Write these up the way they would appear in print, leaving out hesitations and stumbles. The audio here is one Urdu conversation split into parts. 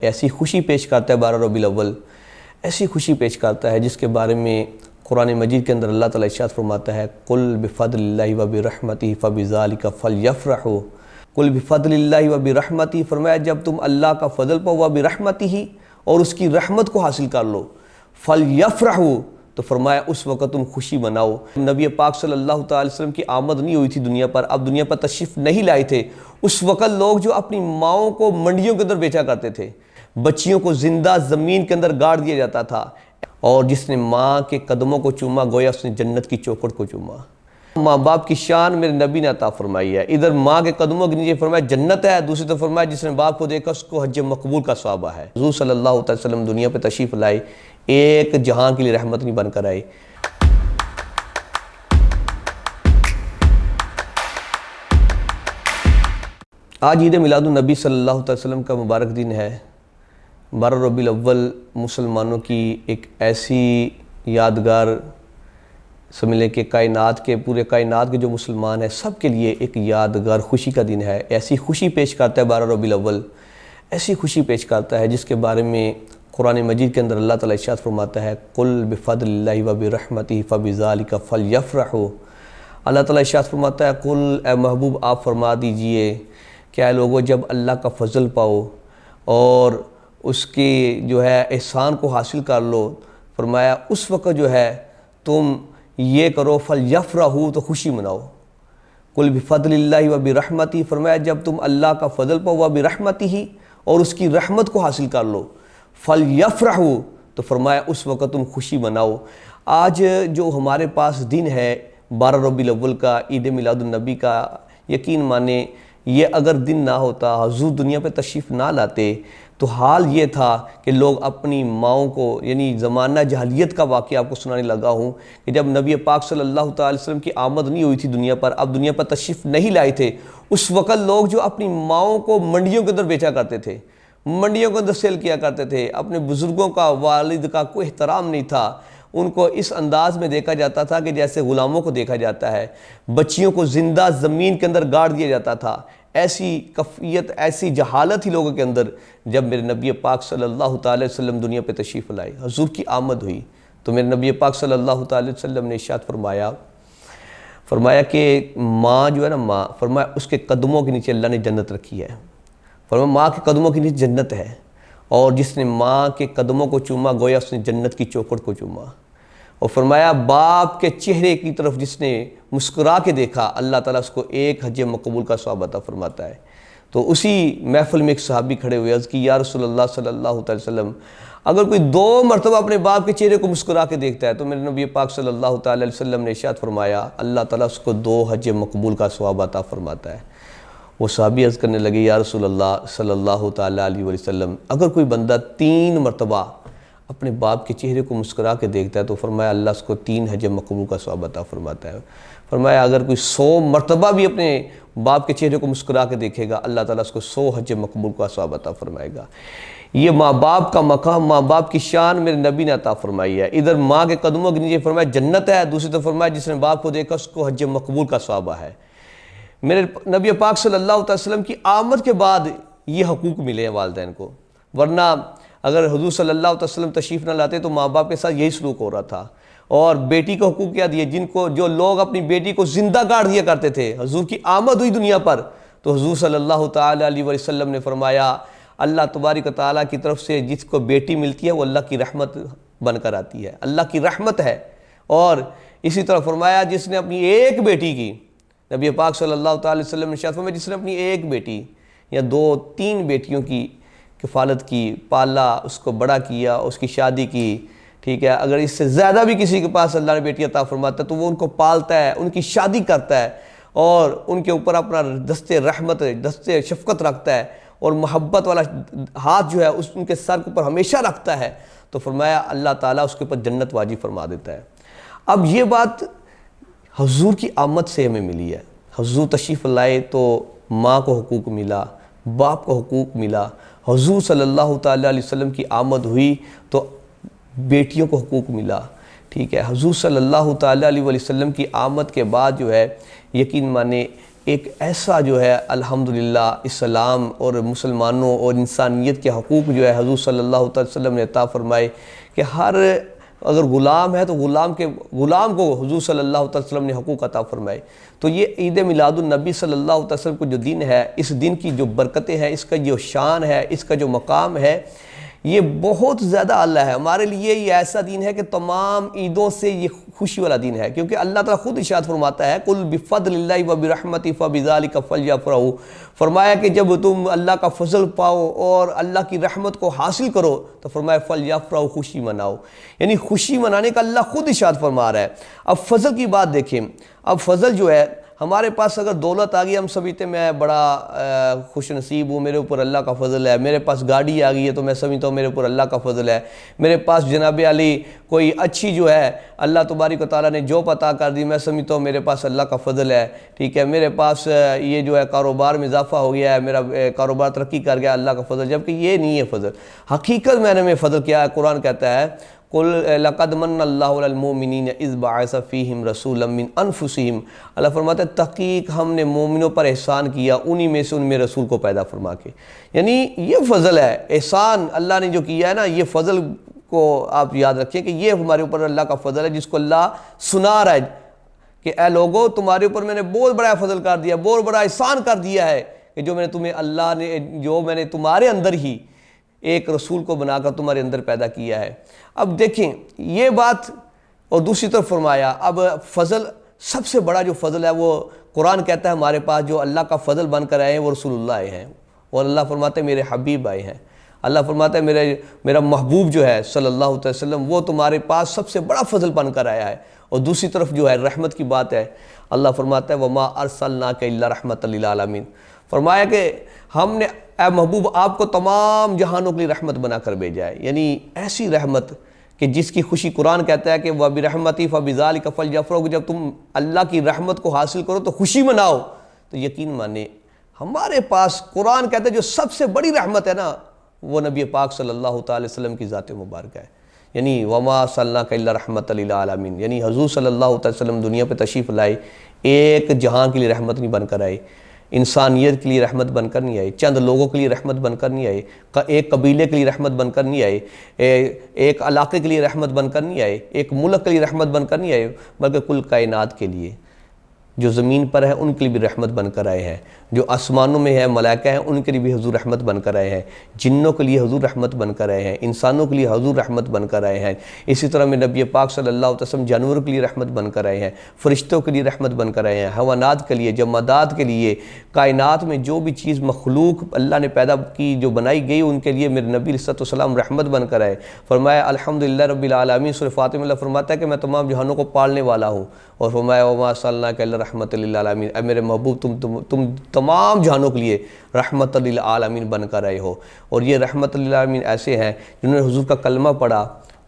ایسی خوشی پیش کرتا ہے 12 ربیع الاول، ایسی خوشی پیش کرتا ہے جس کے بارے میں قرآن مجید کے اندر اللہ تعالیٰ ارشاد فرماتا ہے قُلْ بِفَضْلِ اللَّهِ وَبِرَحْمَتِهِ فَبِذَلِكَ فَلْيَفْرَحُوا۔ قُلْ بِفَضْلِ اللَّهِ وَبِرَحْمَتِهِ، فرمایا جب تم اللہ کا فضل پاؤ وَبِرَحْمَتِهِ اور اس کی رحمت کو حاصل کر لو، فَلْيَفْرَحُوا، تو فرمایا اس وقت تم خوشی مناؤ۔ نبی پاک صلی اللہ تعالی وسلم کی آمد نہیں ہوئی تھی دنیا پر، اب دنیا پر تشریف نہیں لائے تھے، اس وقت لوگ جو اپنی ماؤں کو منڈیوں کے اندر بیچا کرتے تھے، بچیوں کو زندہ زمین کے اندر گاڑ دیا جاتا تھا، اور جس نے ماں کے قدموں کو چوما گویا اس نے جنت کی چوکھٹ کو چوما۔ ماں باپ کی شان میرے نبی نے عطا فرمائی ہے، ادھر ماں کے قدموں کے نیچے فرمایا جنت ہے، دوسری طرف فرمایا جس نے باپ کو دیکھا اس کو حج مقبول کا ثواب ہے۔ حضور صلی اللہ علیہ وسلم دنیا پہ تشریف لائے، ایک جہاں کے لیے رحمت نہیں بن کر آئے۔ آج عید میلاد النبی صلی اللہ علیہ وسلم کا مبارک دن ہے۔ 12 ربیع الاول مسلمانوں کی ایک ایسی یادگار سمجھ لیں کہ کائنات کے پورے کائنات کے جو مسلمان ہیں سب کے لیے ایک یادگار خوشی کا دن ہے۔ ایسی خوشی پیش کرتا ہے 12 ربیع الاول، ایسی خوشی پیش کرتا ہے جس کے بارے میں قرآن مجید کے اندر اللہ تعالیٰ ارشاد فرماتا ہے قُلْ بِفَضْلِ اللَّهِ وَبِرَحْمَتِهِ فَبِذَلِكَ فَلْيَفْرَحُوا۔ اللہ تعالیٰ ارشاد فرماتا ہے قُلْ، اے محبوب آپ فرما دیجئے کہ اے لوگو جب اللہ کا فضل پاؤ اور اس کی جو ہے احسان کو حاصل کر لو، فرمایا اس وقت جو ہے تم یہ کرو فَلْيَفْرَحُوا، تو خوشی مناؤ۔ قُلْ بِفَضْلِ اللَّهِ وَبِرَحْمَتِهِ، فرمایا جب تم اللہ کا فضل پاؤ وَبِرَحْمَتِهِ اور اس کی رحمت کو حاصل کر لو، فَلْيَفْرَحُوا، تو فرمایا اس وقت تم خوشی مناؤ۔ آج جو ہمارے پاس دن ہے 12 ربیع الاول کا، عید میلاد النبی کا، یقین مانیں یہ اگر دن نہ ہوتا، حضور دنیا پہ تشریف نہ لاتے، تو حال یہ تھا کہ لوگ اپنی ماؤں کو، یعنی زمانہ جاہلیت کا واقعہ آپ کو سنانے لگا ہوں کہ جب نبی پاک صلی اللہ تعالی وسلم کی آمد نہیں ہوئی تھی دنیا پر، اب دنیا پر تشریف نہیں لائے تھے، اس وقت لوگ جو اپنی ماؤں کو منڈیوں کے اندر بیچا کرتے تھے، منڈیوں کے اندر سیل کیا کرتے تھے، اپنے بزرگوں کا، والد کا کوئی احترام نہیں تھا، ان کو اس انداز میں دیکھا جاتا تھا کہ جیسے غلاموں کو دیکھا جاتا ہے، بچیوں کو زندہ زمین کے اندر گاڑ دیا جاتا تھا۔ ایسی کفیت، ایسی جہالت ہی لوگوں کے اندر جب میرے نبی پاک صلی اللہ تعالی وسلم دنیا پہ تشریف لائے، حضور کی آمد ہوئی، تو میرے نبی پاک صلی اللہ تعالی وسلم نے ارشاد فرمایا کہ ماں جو ہے نا، ماں فرمایا اس کے قدموں کے نیچے اللہ نے جنت رکھی ہے، فرمایا ماں کے قدموں کے نیچے جنت ہے، اور جس نے ماں کے قدموں کو چوما گویا اس نے جنت کی چوکھٹ کو چوما۔ اور فرمایا باپ کے چہرے کی طرف جس نے مسکرا کے دیکھا، اللہ تعالیٰ اس کو ایک حج مقبول کا ثواب عطا فرماتا ہے۔ تو اسی محفل میں ایک صحابی کھڑے ہوئے، عرض کی یا رسول اللہ صلی اللہ علیہ وسلم، اگر کوئی 2 مرتبہ اپنے باپ کے چہرے کو مسکرا کے دیکھتا ہے، تو میرے نبی پاک صلی اللہ تعالی وسلم نے ارشاد فرمایا اللہ تعالیٰ اس کو 2 حج مقبول کا ثواب عطا فرماتا ہے۔ وہ صحابی عرض کرنے لگے یا رسول اللہ صلی اللہ تعالی علیہ وسلم، اگر کوئی بندہ 3 مرتبہ اپنے باپ کے چہرے کو مسکرا کے دیکھتا ہے تو فرمایا اللہ اس کو 3 حج مقبول کا ثواب عطا فرماتا ہے۔ فرمایا اگر کوئی 100 مرتبہ بھی اپنے باپ کے چہرے کو مسکرا کے دیکھے گا، اللہ تعالیٰ اس کو 100 حج مقبول کا ثواب عطا فرمائے گا۔ یہ ماں باپ کا مقام، ماں باپ کی شان میرے نبی نے عطا فرمائی ہے۔ ادھر ماں کے قدموں کے نیچے فرمایا جنت ہے، دوسری طرف فرمایا جس نے باپ کو دیکھا اس کو حج مقبول کا ثواب ہے۔ میرے نبی پاک صلی اللہ علیہ وسلم کی آمد کے بعد یہ حقوق ملے ہیں والدین کو، ورنہ اگر حضور صلی اللہ علیہ وسلم تشریف نہ لاتے تو ماں باپ کے ساتھ یہی سلوک ہو رہا تھا۔ اور بیٹی کو حقوق کیا دیے، جو لوگ اپنی بیٹی کو زندہ گاڑ دیا کرتے تھے، حضور کی آمد ہوئی دنیا پر تو حضور صلی اللہ تعالی علیہ وسلم نے فرمایا اللہ تبارک و تعالیٰ کی طرف سے جس کو بیٹی ملتی ہے وہ اللہ کی رحمت بن کر آتی ہے، اللہ کی رحمت ہے۔ اور اسی طرح فرمایا جس نے اپنی ایک بیٹی کی، نبی پاک صلی اللہ تعالی وسلم نے ارشاد فرمایا جس نے اپنی ایک بیٹی یا 2-3 بیٹیوں کی کفالت کی، پالا، اس کو بڑا کیا، اس کی شادی کی، ٹھیک ہے، اگر اس سے زیادہ بھی کسی کے پاس اللہ نے بیٹی عطا فرماتا ہے تو وہ ان کو پالتا ہے، ان کی شادی کرتا ہے، اور ان کے اوپر اپنا دست رحمت، دست شفقت رکھتا ہے، اور محبت والا ہاتھ جو ہے ان کے سر کے اوپر ہمیشہ رکھتا ہے، تو فرمایا اللہ تعالیٰ اس کے اوپر جنت واجب فرما دیتا ہے۔ اب یہ بات حضور کی آمد سے ہمیں ملی ہے، حضور تشریف لائے تو ماں کو حقوق ملا، باپ کو حقوق ملا، حضور صلی اللہ تعالی علیہ وسلم کی آمد ہوئی تو بیٹیوں کو حقوق ملا، ٹھیک ہے۔ حضور صلی اللہ تعالی علیہ وسلم کی آمد کے بعد جو ہے یقین مانے ایک ایسا جو ہے الحمدللہ اسلام اور مسلمانوں اور انسانیت کے حقوق جو ہے حضور صلی اللہ علیہ وسلم نے عطا فرمائے کہ ہر اگر غلام ہے تو غلام کو حضور صلی اللہ علیہ وسلم نے حقوق عطا فرمائے. تو یہ عید میلاد النبی صلی اللہ علیہ وسلم کو جو دن ہے، اس دن کی جو برکتیں ہیں، اس کا جو شان ہے، اس کا جو مقام ہے، یہ بہت زیادہ اعلیٰ ہے. ہمارے لیے یہ ایسا دن ہے کہ تمام عیدوں سے یہ خوشی والا دن ہے، کیونکہ اللہ تعالیٰ خود ارشاد فرماتا ہے قُلْ بِفَضْلِ اللَّهِ وَبِرَحْمَتِهِ فَبِذَلِكَ فَلْيَفْرَحُوا. فرمایا کہ جب تم اللہ کا فضل پاؤ اور اللہ کی رحمت کو حاصل کرو تو فرمایا فَلْيَفْرَحُوا، خوشی مناؤ. یعنی خوشی منانے کا اللہ خود ارشاد فرما رہا ہے. اب فضل کی بات دیکھیں. اب فضل جو ہے، ہمارے پاس اگر دولت آ گئی، ہم سمجھتے میں بڑا خوش نصیب ہوں، میرے اوپر اللہ کا فضل ہے. میرے پاس گاڑی آ گئی ہے تو میں سمجھتا ہوں میرے اوپر اللہ کا فضل ہے. میرے پاس جناب علی کوئی اچھی جو ہے اللہ تبارک و تعالیٰ نے جاب عطا کر دی، میں سمجھتا ہوں میرے پاس اللہ کا فضل ہے. ٹھیک ہے، میرے پاس یہ جو ہے کاروبار میں اضافہ ہو گیا ہے، میرا کاروبار ترقی کر گیا، اللہ کا فضل. جبکہ یہ نہیں ہے فضل. حقیقت میں فضل کیا ہے؟ قرآن کہتا ہے قُلْ لَقَدْ مَنَّ اللَّهُ عَلَى الْمُؤْمِنِينَ إِذْ بَعَثَ فِيهِمْ رَسُولًا مِّنْ أَنفُسِهِمْ. اللہ فرماتا ہے تحقیق ہم نے مومنوں پر احسان کیا، انہی میں سے ان میں رسول کو پیدا فرما کے. یعنی یہ فضل ہے، احسان اللہ نے جو کیا ہے نا، یہ فضل کو آپ یاد رکھیں کہ یہ ہمارے اوپر اللہ کا فضل ہے، جس کو اللہ سنا رہا ہے کہ اے لوگو تمہارے اوپر میں نے بہت بڑا فضل کر دیا، بہت بڑا احسان کر دیا ہے کہ جو میں نے تمہارے اندر ہی ایک رسول کو بنا کر تمہارے اندر پیدا کیا ہے. اب دیکھیں یہ بات. اور دوسری طرف فرمایا اب فضل، سب سے بڑا جو فضل ہے وہ قرآن کہتا ہے ہمارے پاس جو اللہ کا فضل بن کر آئے ہیں وہ رسول اللہ آئے ہیں. اور اللہ فرماتا ہے میرے حبیب آئے ہیں. اللہ فرماتا ہے میرا محبوب جو ہے صلی اللہ علیہ وسلم وہ تمہارے پاس سب سے بڑا فضل بن کر آیا ہے. اور دوسری طرف جو ہے رحمت کی بات ہے، اللہ فرماتا ہے وَمَا أَرْسَلْنَاكَ إِلَّا رَحْمَةً لِلْعَالَمِينَ. فرمایا کہ ہم نے اے محبوب آپ کو تمام جہانوں کے لیے رحمت بنا کر بھیجا ہے. یعنی ایسی رحمت کہ جس کی خوشی قرآن کہتا ہے کہ وَبِرَحْمَتِي فَبِذَلِكَ فَلْيَفْرَحُوا، جب تم اللہ کی رحمت کو حاصل کرو تو خوشی مناؤ. تو یقین مانے ہمارے پاس قرآن کہتا ہے جو سب سے بڑی رحمت ہے نا وہ نبی پاک صلی اللہ تعالی وسلم کی ذات مبارکہ ہے. یعنی وَمَا أَرْسَلْنَاكَ إِلَّا رَحْمَةً لِلْعَالَمِينَ. یعنی حضور صلی اللہ تعالی وسلم دنیا پہ تشریف لائے، ایک جہاں کے لیے رحمت نہیں بن کر آئے، انسانیت کے لیے رحمت بن کر نہیں آئے، چند لوگوں کے لیے رحمت بن کر نہیں آئے، ایک قبیلے کے لیے رحمت بن کر نہیں آئے، ایک علاقے کے لیے رحمت بن کر نہیں آئے، ایک ملک کے لیے رحمت بن کر نہیں آئے، بلکہ کل کائنات کے لیے جو زمین پر ہے ان کے لیے بھی رحمت بن کر آئے ہیں، جو آسمانوں میں ہے ملائکہ ہیں ان کے لیے بھی حضور رحمت بن کر آئے ہیں، جنوں کے لیے حضور رحمت بن کر آئے ہیں، انسانوں کے لیے حضور رحمت بن کر آئے ہیں. اسی طرح میں نبی پاک صلی اللہ علیہ وسلم جانوروں کے لیے رحمت بن کر آئے ہیں، فرشتوں کے لیے رحمت بن کر آئے ہیں، حیوانات کے لیے، جمادات کے لیے، کائنات میں جو بھی چیز مخلوق اللہ نے پیدا کی جو بنائی گئی ان کے لیے میرے نبی علیہ السلام رحمت بن کر آئے. فرمایا الحمدللہ رب العالمین. سورہ فاطر اللہ فرماتا ہے کہ میں تمام جہانوں کو پالنے والا ہوں. اور فرمایا وَمَا أَرْسَلْنَاكَ إِلَّا رَحْمَةً لِلْعَالَمِينَ. اے میرے محبوب تم تمام جہانوں کے لیے رحمت للعالمین بن کر آئے ہو. اور یہ رحمت للعالمین ایسے ہیں جنہوں نے حضور کا کلمہ پڑھا،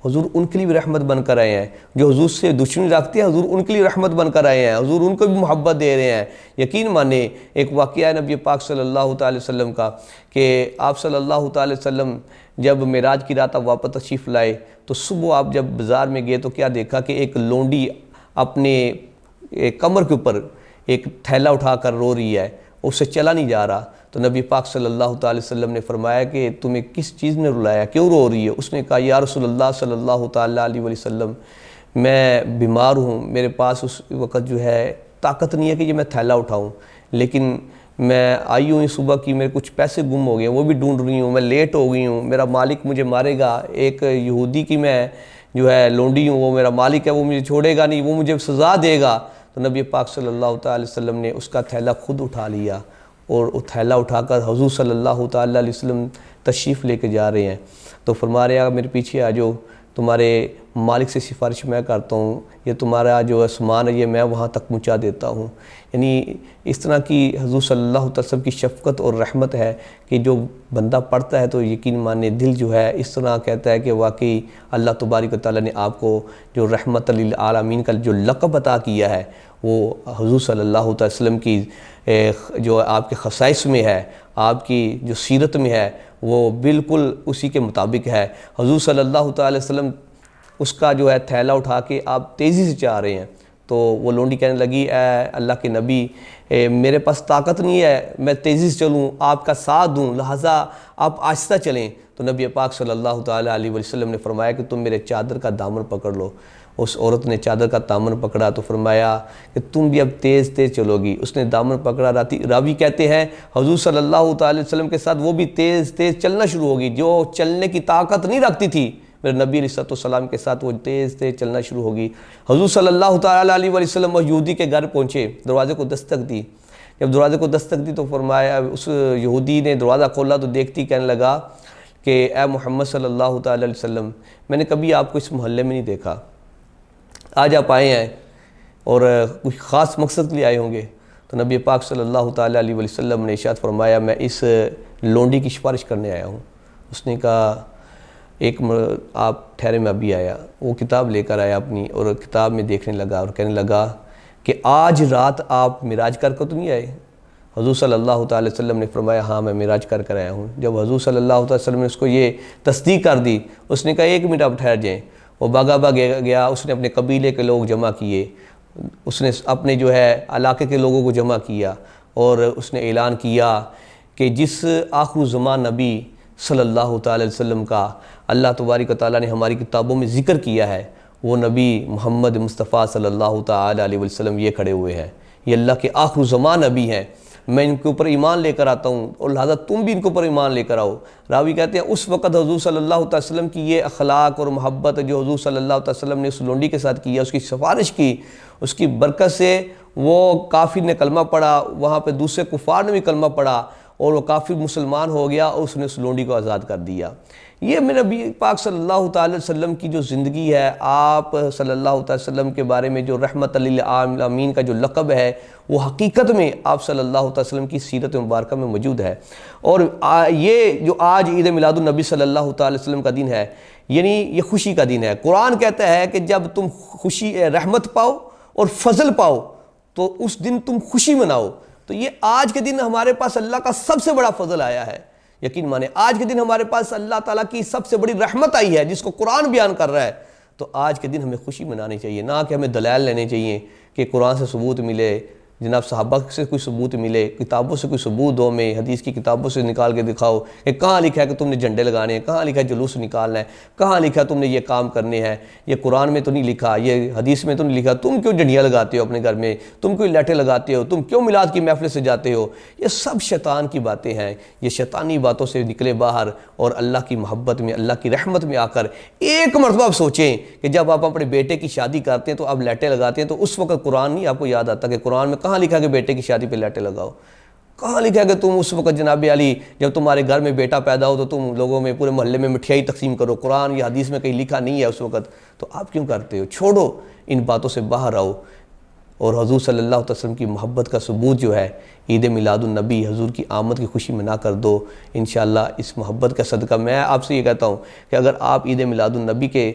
حضور ان کے لیے بھی رحمت بن کر آئے ہیں. جو حضور سے دشمنی رکھتے ہیں حضور ان کے لیے رحمت بن کر آئے ہیں، حضور ان کو بھی محبت دے رہے ہیں. یقین مانے ایک واقعہ ہے نبی پاک صلی اللہ تعالی وسلم کا کہ آپ صلی اللہ تعالی وسلم جب معراج کی رات آپ واپس تشریف لائے تو صبح آپ جب بازار میں گئے تو کیا دیکھا کہ ایک لونڈی اپنے کمر کے اوپر ایک تھیلا اٹھا کر رو رہی ہے، اس سے چلا نہیں جا رہا. تو نبی پاک صلی اللہ تعالی وسلم نے فرمایا کہ تمہیں کس چیز نے رلایا، کیوں رو رہی ہے؟ اس نے کہا یا رسول اللہ صلی اللہ تعالی علیہ وسلم میں بیمار ہوں، میرے پاس اس وقت جو ہے طاقت نہیں ہے کہ یہ میں تھیلا اٹھاؤں، لیکن میں آئی ہوں صبح کی، میرے کچھ پیسے گم ہو گئے وہ بھی ڈھونڈ رہی ہوں، میں لیٹ ہو گئی ہوں، میرا مالک مجھے مارے گا، ایک یہودی کی میں جو ہے لونڈی ہوں، وہ میرا مالک ہے، وہ مجھے چھوڑے گا نہیں، وہ مجھے سزا دے گا. تو نبی پاک صلی اللہ تعالی وسلم نے اس کا تھیلا خود اٹھا لیا اور وہ تھیلا اٹھا کر حضور صلی اللہ تعالی علیہ وسلم تشریف لے کے جا رہے ہیں. تو فرما رہے ہیں میرے پیچھے آ جاؤ، تمہارے مالک سے سفارش میں کرتا ہوں، یہ تمہارا جو سامان ہے یہ میں وہاں تک پہنچا دیتا ہوں. یعنی اس طرح کی حضور صلی اللہ علیہ وسلم کی شفقت اور رحمت ہے کہ جو بندہ پڑھتا ہے تو یقین مانے دل جو ہے اس طرح کہتا ہے کہ واقعی اللہ تبارک و تعالیٰ نے آپ کو جو رحمت للعالمین کا جو لقب عطا کیا ہے وہ حضور صلی اللہ علیہ وسلم کی جو آپ کے خصائص میں ہے، آپ کی جو سیرت میں ہے وہ بالکل اسی کے مطابق ہے. حضور صلی اللہ تعالی وسلم اس کا جو ہے تھیلا اٹھا کے آپ تیزی سے چاہ رہے ہیں تو وہ لونڈی کہنے لگی اے اللہ کے نبی میرے پاس طاقت نہیں ہے میں تیزی سے چلوں، آپ کا ساتھ دوں، لہٰذا آپ آہستہ چلیں۔ تو نبی پاک صلی اللہ تعالیٰ علیہ وسلم نے فرمایا کہ تم میرے چادر کا دامن پکڑ لو۔ اس عورت نے چادر کا دامن پکڑا تو فرمایا کہ تم بھی اب تیز تیز چلو گی۔ اس نے دامن پکڑا، راوی کہتے ہیں حضور صلی اللہ تعالیٰ وسلم کے ساتھ وہ بھی تیز تیز چلنا شروع ہوگی، جو چلنے کی طاقت نہیں رکھتی تھی میرے نبی علیہ السلام کے ساتھ وہ تیز تیز چلنا شروع ہوگی۔ حضور صلی اللہ تعالیٰ علیہ وسلم یہودی کے گھر پہنچے، دروازے کو دستک دی۔ جب دروازے کو دستک دی تو فرمایا، اس یہودی نے دروازہ کھولا تو دیکھتی کہنے لگا کہ اے محمد صلی اللہ تعالیٰ علیہ وسلم میں نے کبھی آپ کو اس محلے میں نہیں دیکھا، آج آپ آئے ہیں اور کچھ خاص مقصد کے لیے آئے ہوں گے۔ تو نبی پاک صلی اللہ تعالیٰ علیہ وسلم نے ارشاد فرمایا میں اس لونڈی کی سفارش کرنے آیا ہوں۔ اس نے کہا آپ ٹھہرے میں ابھی آیا۔ وہ کتاب لے کر آیا اپنی اور کتاب میں دیکھنے لگا اور کہنے لگا کہ آج رات آپ معراج کر تو نہیں آئے؟ حضور صلی اللہ تعالیٰ وسلم نے فرمایا ہاں میں معراج کر آیا ہوں۔ جب حضور صلی اللہ تعالیٰ وسلم نے اس کو یہ تصدیق کر دی، اس نے کہا 1 منٹ آپ ٹھہر جائیں۔ وہ بھاگا گیا، اس نے اپنے قبیلے کے لوگ جمع کیے، اس نے اپنے جو ہے علاقے کے لوگوں کو جمع کیا اور اس نے اعلان کیا کہ جس آخر الزمان نبی صلی اللہ تعالیٰ وسلم کا اللہ تبارک و تعالیٰ نے ہماری کتابوں میں ذکر کیا ہے، وہ نبی محمد مصطفیٰ صلی اللہ تعالیٰ علیہ وسلم یہ کھڑے ہوئے ہیں، یہ اللہ کے آخر الزمان نبی ہیں، میں ان کے اوپر ایمان لے کر آتا ہوں اور لہذا تم بھی ان کے اوپر ایمان لے کر آؤ۔ راوی کہتے ہیں اس وقت حضور صلی اللہ تعالیٰ وسلم کی یہ اخلاق اور محبت جو حضور صلی اللہ تعالیٰ وسلم نے اس لونڈی کے ساتھ کیا، اس کی سفارش کی، اس کی برکت سے وہ کافر نے کلمہ پڑھا، وہاں پہ دوسرے کفار نے بھی کلمہ پڑھا اور وہ کافر مسلمان ہو گیا اور اس نے اس لونڈی کو آزاد کر دیا۔ یہ میرے نبی پاک صلی اللہ تعالیٰ وسلم کی جو زندگی ہے، آپ صلی اللہ تعالیٰ وسلم کے بارے میں جو رحمت للعالمین کا جو لقب ہے، وہ حقیقت میں آپ صلی اللہ تعالیٰ وسلم کی سیرت مبارکہ میں موجود ہے۔ اور یہ جو آج عید میلاد النبی صلی اللہ تعالیٰ وسلم کا دن ہے، یعنی یہ خوشی کا دن ہے۔ قرآن کہتا ہے کہ جب تم خوشی رحمت پاؤ اور فضل پاؤ تو اس دن تم خوشی مناؤ۔ تو یہ آج کے دن ہمارے پاس اللہ کا سب سے بڑا فضل آیا ہے، یقین مانے آج کے دن ہمارے پاس اللہ تعالیٰ کی سب سے بڑی رحمت آئی ہے جس کو قرآن بیان کر رہا ہے۔ تو آج کے دن ہمیں خوشی منانی چاہیے، نہ کہ ہمیں دلائل لینے چاہیے کہ قرآن سے ثبوت ملے، جناب صحابہ سے کوئی ثبوت ملے، کتابوں سے کوئی ثبوت دو، میں حدیث کی کتابوں سے نکال کے دکھاؤ کہ کہاں لکھا ہے کہ تم نے جھنڈے لگانے ہیں، کہاں لکھا ہے جلوس نکالنا ہے، کہاں لکھا ہے تم نے یہ کام کرنے ہیں، یہ قرآن میں تو نہیں لکھا، یہ حدیث میں تو نہیں لکھا، تم کیوں جھنڈیاں لگاتے ہو اپنے گھر میں، تم کیوں لیٹیں لگاتے ہو، تم کیوں میلاد کی محفل سے جاتے ہو؟ یہ سب شیطان کی باتیں ہیں، یہ شیطانی باتوں سے نکلے باہر اور اللہ کی محبت میں، اللہ کی رحمت میں آ کر ایک مرتبہ آپ سوچیں کہ جب آپ اپنے بیٹے کی شادی کرتے ہیں تو آپ لیٹیں لگاتے ہیں تو اس وقت قرآن نہیں آپ کو یاد آتا کہ قرآن میں کہاں لکھا کہ بیٹے کی شادی پہ لیٹیں لگاؤ؟ کہاں لکھا ہے کہ تم اس وقت جناب علی جب تمہارے گھر میں بیٹا پیدا ہو تو تم لوگوں میں پورے محلے میں مٹھائی تقسیم کرو؟ قرآن یا حدیث میں کہیں لکھا نہیں ہے اس وقت، تو آپ کیوں کرتے ہو؟ چھوڑو ان باتوں سے باہر آؤ اور حضور صلی اللہ علیہ وسلم کی محبت کا ثبوت جو ہے عید میلاد النبی، حضور کی آمد کی خوشی منا کر دو۔ انشاءاللہ اس محبت کا صدقہ میں آپ سے یہ کہتا ہوں کہ اگر آپ عید میلاد النبی کے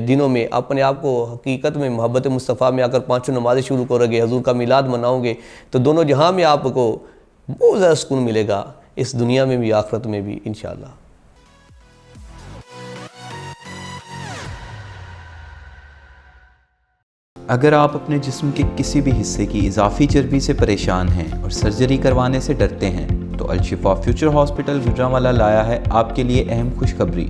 دنوں میں اپنے آپ کو حقیقت میں محبت مصطفیٰ میں آ کر 5 نمازیں شروع کرو گے، حضور کا میلاد مناؤ گے، تو دونوں جہاں میں آپ کو بہت زیادہ سکون ملے گا، اس دنیا میں بھی آخرت میں بھی انشاءاللہ۔ اگر آپ اپنے جسم کے کسی بھی حصے کی اضافی چربی سے پریشان ہیں اور سرجری کروانے سے ڈرتے ہیں تو الشفا فیوچر ہاسپٹل گجرانوالہ لایا ہے آپ کے لیے اہم خوشخبری۔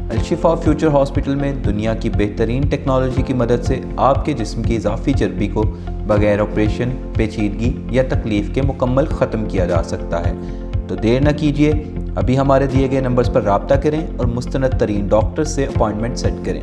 الشفا فیوچر ہاسپٹل میں دنیا کی بہترین ٹیکنالوجی کی مدد سے آپ کے جسم کی اضافی چربی کو بغیر آپریشن، پیچیدگی یا تکلیف کے مکمل ختم کیا جا سکتا ہے۔ تو دیر نہ کیجیے، ابھی ہمارے دیے گئے نمبرز پر رابطہ کریں اور مستند ترین ڈاکٹر سے اپائنٹمنٹ سیٹ کریں۔